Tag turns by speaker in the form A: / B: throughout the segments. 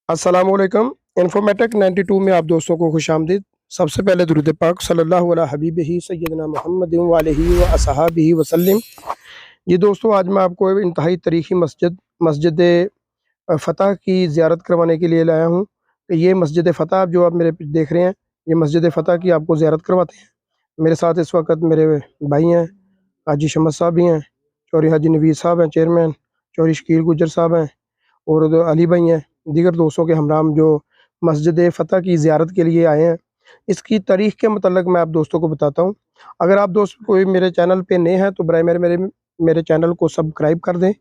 A: अस्सलामुअलैकुम। इन्फॉर्मेटिक 92 में आप दोस्तों को खुशामदीद। सबसे पहले दुरूद पाक सल्लल्लाहु अला हबीबिही सय्यदना मुहम्मद व आलिहि व असहाबिही वसल्लम। ये दोस्तों, आज मैं आपको एक इंतहाई तारीखी मस्जिद मस्जिद फ़तह की ज़ियारत करवाने के लिए लाया हूँ। ये मस्जिद फ़तह आप जो आप मेरे पीछे देख रहे हैं, ये मस्जिद फ़तह की आपको ज़ियारत करवाते हैं। मेरे साथ इस वक्त मेरे भाई हैं, हाजी शमस साहब भी हैं, चौधरी हाजी नवीद साहब हैं चेयरमैन, चौधरी शकील गुज्जर साहब हैं और अली भाई हैं, दीगर दोस्तों के हमराम जो मस्जिद फ़तह की ज़ियारत के लिए आए हैं। इसकी तारीख़ के मतलब मैं आप दोस्तों को बताता हूँ। अगर आप दोस्त कोई मेरे चैनल पे नए हैं तो बराए मेरे मेरे मेरे चैनल को सब्सक्राइब कर दें,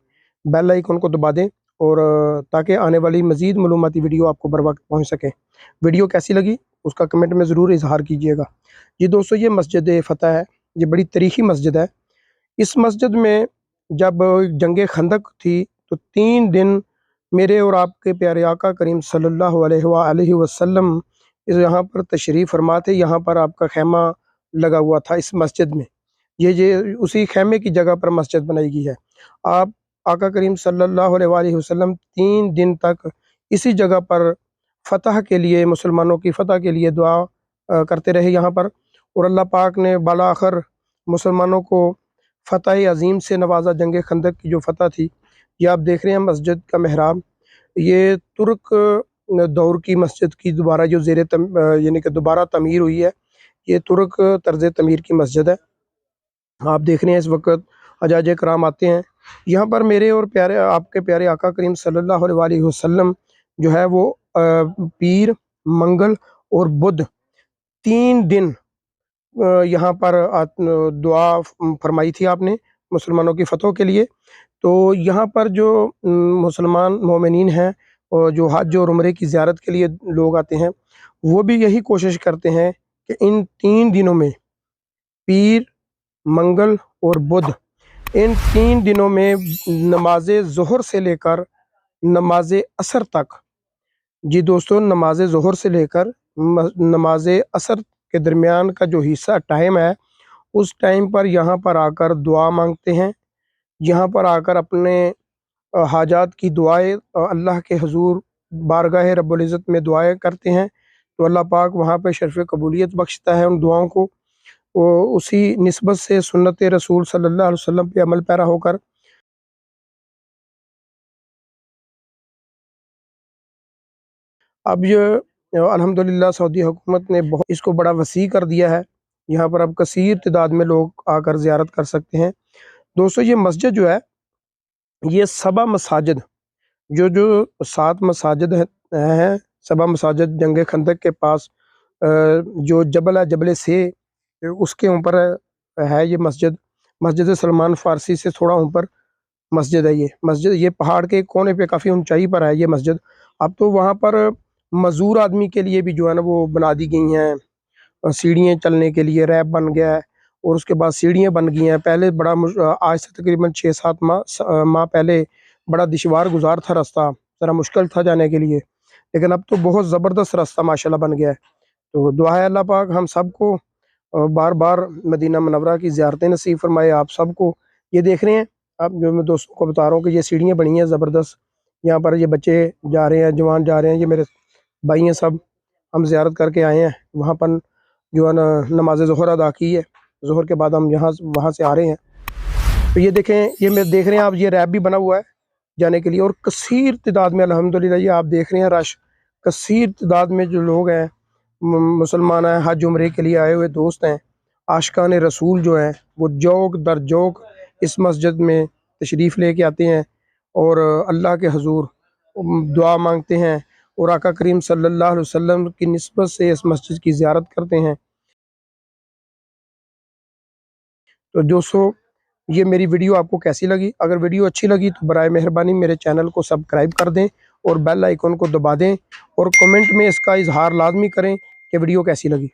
A: बेल आइकन को दबा दें और ताकि आने वाली मज़ीद मालूमाती वीडियो आपको बर वक्त पहुँच सके। वीडियो कैसी लगी उसका कमेंट में ज़रूर इज़हार कीजिएगा। जी दोस्तों, ये मस्जिद फ़तह है, ये बड़ी तारीख़ी मस्जिद है। इस मस्जिद में जब जंग खंदक थी तो 3 दिन मेरे और आपके प्यारे आका करीम सल्लल्लाहु अलैहि वसल्लम इस यहाँ पर तशरीफ़ फरमा थे। यहाँ पर आपका ख़ैमा लगा हुआ था इस मस्जिद में। ये उसी ख़ैमे की जगह पर मस्जिद बनाई गई है। आप आका करीम सल्लल्लाहु अलैहि वसल्लम 3 दिन तक इसी जगह पर फ़तह के लिए, मुसलमानों की फ़तह के लिए दुआ करते रहे यहाँ पर, और अल्लाह पाक ने बाला आखिर मुसलमानों को फ़तह अज़ीम से नवाजा। जंग खंदक की जो फ़तह थी, ये आप देख रहे हैं मस्जिद का मेहराब। ये तुर्क दौर की मस्जिद की दोबारा जो यानी कि दोबारा तमीर हुई है। ये तुर्क तर्ज़ तमीर की मस्जिद है। आप देख रहे हैं इस वक्त हजाज कराम आते हैं यहाँ पर। मेरे और प्यारे आपके प्यारे आका करीम सल्लल्लाहु अलैहि वसल्लम जो है वो पीर, मंगल और बुध 3 दिन यहाँ पर दुआ फरमाई थी आपने मुसलमानों की फ़तह के लिए। तो यहाँ पर जो मुसलमान मोमिनीन हैं और जो हज और उम्रे की ज़ियारत के लिए लोग आते हैं, वो भी यही कोशिश करते हैं कि इन 3 दिनों में पीर, मंगल और बुध, इन 3 दिनों में नमाज ज़ोहर से लेकर नमाज असर तक, जी दोस्तों, नमाज ज़ोहर से लेकर नमाज असर के दरमियान का जो हिस्सा टाइम है, उस टाइम पर यहाँ पर आकर दुआ मांगते हैं। यहाँ पर आकर अपने हाजात की दुआएं अल्लाह के हुजूर बारगाह रब्बुल इज़्ज़त में दुआएं करते हैं, तो अल्लाह पाक वहाँ पे शर्फ़ कबूलियत बख्शता है उन दुआओं को। वो उसी निस्बत से सुन्नत रसूल सल्लल्लाहु अलैहि वसल्लम पे अमल पैरा होकर अब ये अल्हम्दुलिल्लाह सऊदी हुकूमत ने बहुत इसको बड़ा वसी कर दिया है। यहाँ पर अब कसीर तादाद में लोग आकर ज़ियारत कर सकते हैं। दोस्तों, ये मस्जिद जो है, ये सबा मसाजिद जो 7 मसाजिद हैं, सबा मसाजिद जंग खंदक के पास जो जबल है, जबल से उसके ऊपर है ये मस्जिद। मस्जिद सलमान फ़ारसी से थोड़ा ऊपर मस्जिद है। ये पहाड़ के कोने पे काफ़ी ऊंचाई पर है ये मस्जिद। अब तो वहाँ पर मज़दूर आदमी के लिए भी जो है ना वो बना दी गई हैं सीढ़ियाँ, चलने के लिए रैप बन गया है और उसके बाद सीढ़ियाँ बन गई हैं। पहले बड़ा आज से तकरीबन 6-7 माह पहले बड़ा दुश्वार गुजार था रास्ता, ज़रा मुश्किल था जाने के लिए, लेकिन अब तो बहुत ज़बरदस्त रास्ता माशाल्लाह बन गया है। तो दुआ है अल्लाह पाक हम सबको बार बार मदीना मुनव्वरा की ज़ियारतें नसीब फरमाए आप सबको। ये देख रहे हैं आप, जो मैं दोस्तों को बता रहा हूँ कि ये सीढ़ियाँ बनी हैं ज़बरदस्त। यहाँ पर ये बच्चे जा रहे हैं, जवान जा रहे हैं, ये मेरे भाई हैं सब। हम ज़ियारत करके आए हैं वहाँ पर, जो है ना नमाज ज़ोहर अदा की है। ज़ोहर के बाद हम यहाँ वहाँ से आ रहे हैं। तो ये देखें, ये मैं देख रहे हैं आप, ये रैप भी बना हुआ है जाने के लिए और कसीर तादाद में अल्हम्दुलिल्लाह ये आप देख रहे हैं रश, कसीर तादाद में जो लोग हैं मुसलमान हैं, हज उम्रे के लिए आए हुए दोस्त हैं, आशिकान रसूल जो हैं, वो जोक दर जोक इस मस्जिद में तशरीफ़ लेके आते हैं और अल्लाह के हुजूर दुआ मांगते हैं और आका करीम सल्लल्लाहु अलैहि वसल्लम की निस्बत से इस मस्जिद की ज़ियारत करते हैं। तो दोस्तों, ये मेरी वीडियो आपको कैसी लगी? अगर वीडियो अच्छी लगी तो बराए मेहरबानी मेरे चैनल को सब्सक्राइब कर दें और बेल आइकन को दबा दें और कमेंट में इसका इजहार लाजमी करें कि वीडियो कैसी लगी।